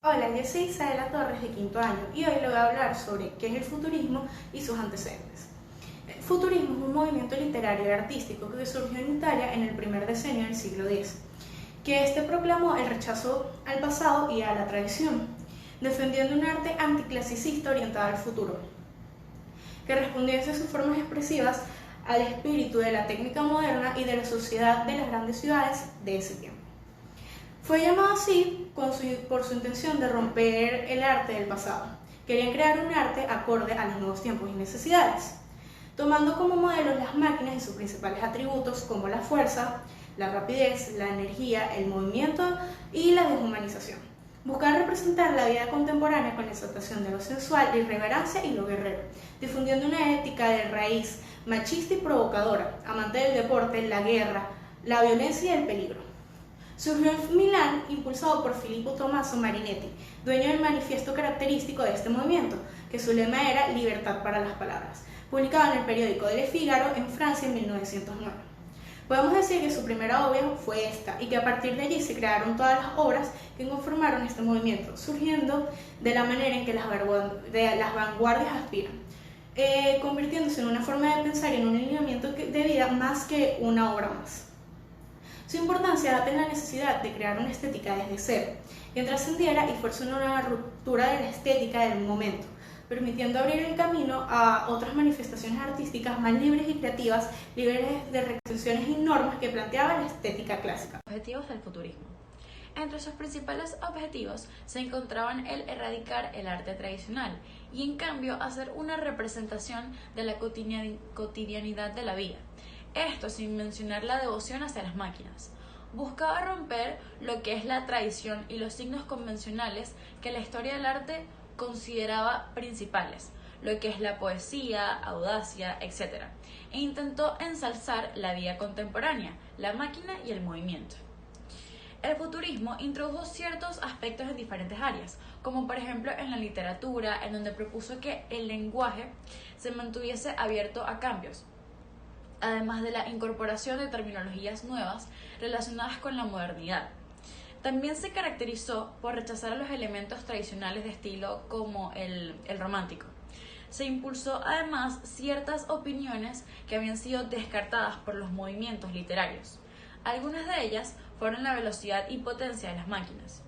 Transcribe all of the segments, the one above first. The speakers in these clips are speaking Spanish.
Hola, yo soy Isabela Torres de quinto año y hoy le voy a hablar sobre qué es el futurismo y sus antecedentes. El futurismo es un movimiento literario y artístico que surgió en Italia en el primer decenio del siglo X, que proclamó el rechazo al pasado y a la tradición, defendiendo un arte anticlasicista orientado al futuro, que respondiese a sus formas expresivas al espíritu de la técnica moderna y de la sociedad de las grandes ciudades de ese tiempo. Fue llamado así por su intención de romper el arte del pasado. Querían crear un arte acorde a los nuevos tiempos y necesidades, tomando como modelos las máquinas y sus principales atributos como la fuerza, la rapidez, la energía, el movimiento y la deshumanización. Buscaban representar la vida contemporánea con la exaltación de lo sensual, la irreverencia y lo guerrero, difundiendo una ética de raíz machista y provocadora, amante del deporte, la guerra, la violencia y el peligro. Surgió en Milán, impulsado por Filippo Tommaso Marinetti, dueño del manifiesto característico de este movimiento, que su lema era Libertad para las palabras, publicado en el periódico Le Figaro en Francia en 1909. Podemos decir que su primera obra fue esta, y que a partir de allí se crearon todas las obras que conformaron este movimiento, surgiendo de la manera en que las vanguardias aspiran, convirtiéndose en una forma de pensar y en un lineamiento de vida más que una obra más. Su importancia data en la necesidad de crear una estética desde cero, que trascendiera y fuese una ruptura de la estética del momento, permitiendo abrir el camino a otras manifestaciones artísticas más libres y creativas, libres de restricciones y normas que planteaba la estética clásica. Objetivos del futurismo. Entre sus principales objetivos se encontraban el erradicar el arte tradicional y en cambio hacer una representación de la cotidianidad de la vida. Esto sin mencionar la devoción hacia las máquinas. Buscaba romper lo que es la tradición y los signos convencionales que la historia del arte consideraba principales, lo que es la poesía, audacia, etc. E intentó ensalzar la vida contemporánea, la máquina y el movimiento. El futurismo introdujo ciertos aspectos en diferentes áreas, como por ejemplo en la literatura, en donde propuso que el lenguaje se mantuviese abierto a cambios, además de la incorporación de terminologías nuevas relacionadas con la modernidad. También se caracterizó por rechazar a los elementos tradicionales de estilo como el romántico. Se impulsó además ciertas opiniones que habían sido descartadas por los movimientos literarios. Algunas de ellas fueron la velocidad y potencia de las máquinas.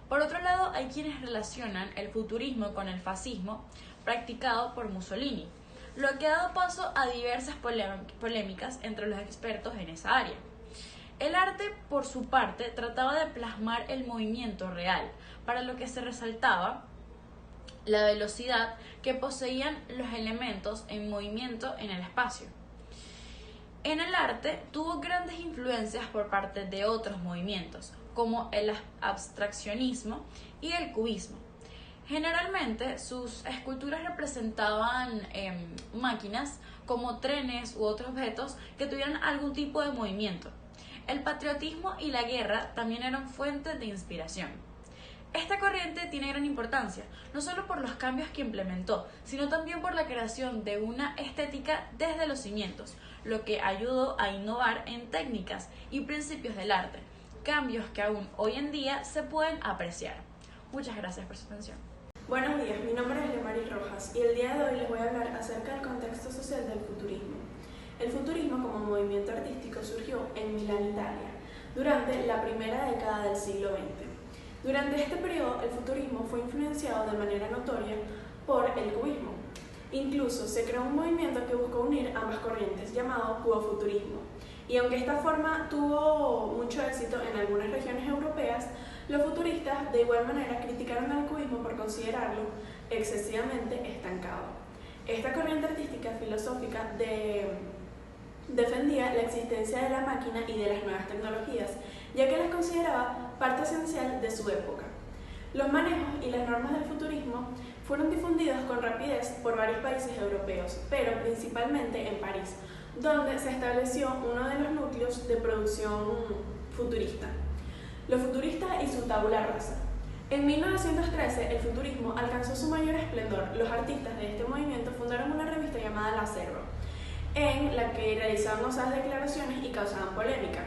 Por otro lado, hay quienes relacionan el futurismo con el fascismo practicado por Mussolini, lo que ha dado paso a diversas polémicas entre los expertos en esa área. El arte, por su parte, trataba de plasmar el movimiento real, para lo que se resaltaba la velocidad que poseían los elementos en movimiento en el espacio. En el arte tuvo grandes influencias por parte de otros movimientos, como el abstraccionismo y el cubismo. Generalmente sus esculturas representaban máquinas como trenes u otros objetos que tuvieran algún tipo de movimiento. El patriotismo y la guerra también eran fuentes de inspiración. Esta corriente tiene gran importancia, no solo por los cambios que implementó, sino también por la creación de una estética desde los cimientos, lo que ayudó a innovar en técnicas y principios del arte, cambios que aún hoy en día se pueden apreciar. Muchas gracias por su atención. Buenos días, mi nombre es Lemari Rojas y el día de hoy les voy a hablar acerca del contexto social del futurismo. El futurismo como movimiento artístico surgió en Milán, Italia, durante la primera década del siglo XX. Durante este periodo, el futurismo fue influenciado de manera notoria por el cubismo. Incluso se creó un movimiento que buscó unir ambas corrientes, llamado cubofuturismo. Y aunque esta forma tuvo mucho éxito en algunas regiones europeas, los futuristas de igual manera criticaron al cubismo por considerarlo excesivamente estancado. Esta corriente artística filosófica defendía la existencia de la máquina y de las nuevas tecnologías, ya que las consideraba parte esencial de su época. Los manejos y las normas del futurismo fueron difundidos con rapidez por varios países europeos, pero principalmente en París, donde se estableció uno de los núcleos de producción futurista. Los futuristas y su tabula rasa. En 1913, el futurismo alcanzó su mayor esplendor. Los artistas de este movimiento fundaron una revista llamada La Cerro, en la que realizaban osadas declaraciones y causaban polémica.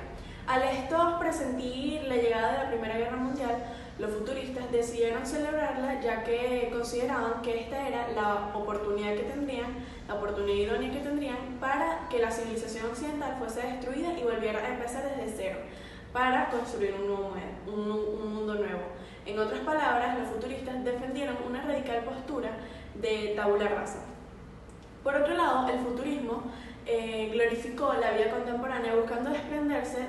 Al estos presentir la llegada de la Primera Guerra Mundial, Los futuristas decidieron celebrarla ya que consideraban que esta era la oportunidad idónea que tendrían para que la civilización occidental fuese destruida y volviera a empezar desde cero, para construir un mundo nuevo. En otras palabras, los futuristas defendieron una radical postura de tabula rasa. Por otro lado, el futurismo glorificó la vida contemporánea buscando desprenderse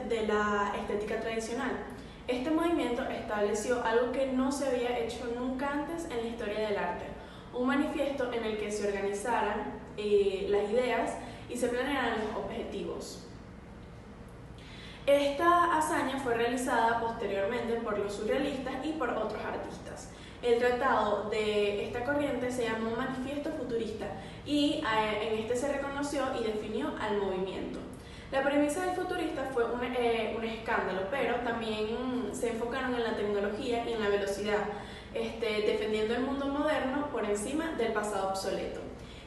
de la estética tradicional. Este movimiento estableció algo que no se había hecho nunca antes en la historia del arte, un manifiesto en el que se organizaran las ideas y se planearan los objetivos. Esta hazaña fue realizada posteriormente por los surrealistas y por otros artistas. El tratado de esta corriente se llamó Manifiesto Futurista y en este se reconoció y definió al movimiento. La premisa del futurista fue un escándalo, pero también se enfocaron en la tecnología y en la velocidad, defendiendo el mundo moderno por encima del pasado obsoleto.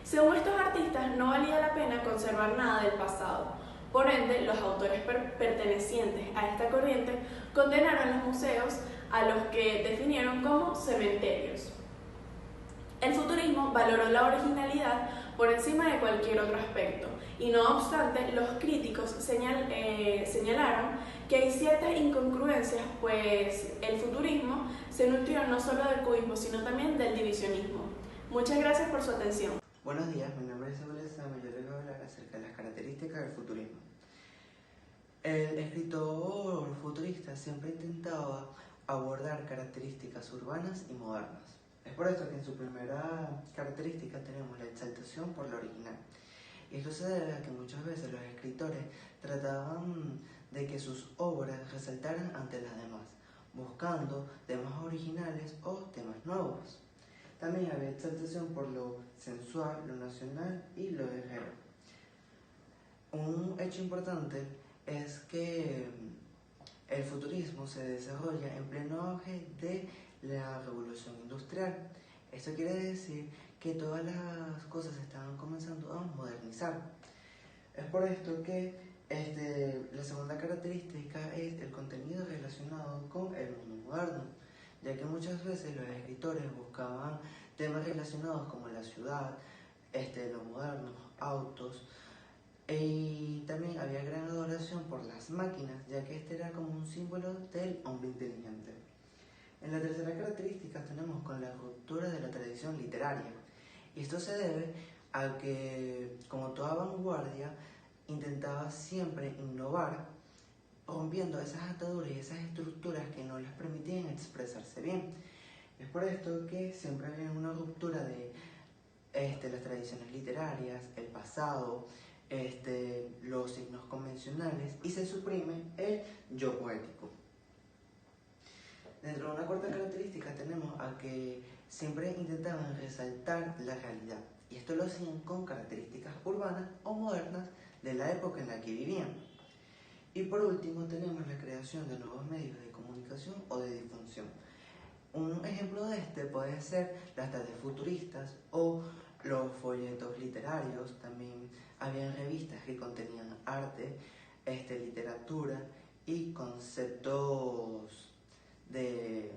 Según estos artistas, no valía la pena conservar nada del pasado. Por ende, los autores pertenecientes a esta corriente condenaron los museos a los que definieron como cementerios. El futurismo valoró la originalidad por encima de cualquier otro aspecto, y no obstante, los críticos señalaron que hay ciertas incongruencias, pues el futurismo se nutrió no solo del cubismo, sino también del divisionismo. Muchas gracias por su atención. Buenos días, mi nombre es Samuel Sama y yo les voy a hablar acerca de las características del futurismo. El escritor futurista siempre intentaba abordar características urbanas y modernas. Es por esto que en su primera característica tenemos la exaltación por lo original. Y esto se debe a que muchas veces los escritores trataban de que sus obras resaltaran ante las demás, buscando temas originales o temas nuevos. También había exaltación por lo sensual, lo nacional y lo guerrero. Un hecho importante es que el futurismo se desarrolla en pleno auge de la revolución industrial. Esto quiere decir que todas las cosas estaban comenzando a modernizar. Es por esto que la segunda característica es el contenido relacionado con el mundo moderno, ya que muchas veces los escritores buscaban temas relacionados como la ciudad, los modernos, autos, y también había gran adoración por las máquinas, ya que este era como un símbolo del hombre inteligente. En la tercera característica tenemos con la ruptura de la tradición literaria, y esto se debe a que, como toda vanguardia, intentaba siempre innovar, rompiendo esas ataduras y esas estructuras que no les permitían expresarse bien. Es por esto que siempre había una ruptura de las tradiciones literarias, el pasado, los signos convencionales, y se suprime el yo poético. Dentro de una cuarta característica tenemos a que siempre intentaban resaltar la realidad, y esto lo hacían con características urbanas o modernas de la época en la que vivían. Y por último tenemos la creación de nuevos medios de comunicación o de difusión. Un ejemplo de este puede ser las tardes futuristas o los folletos literarios. También habían revistas que contenían arte, literatura y conceptos de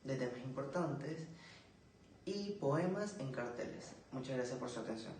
temas importantes, y poemas en carteles. Muchas gracias por su atención.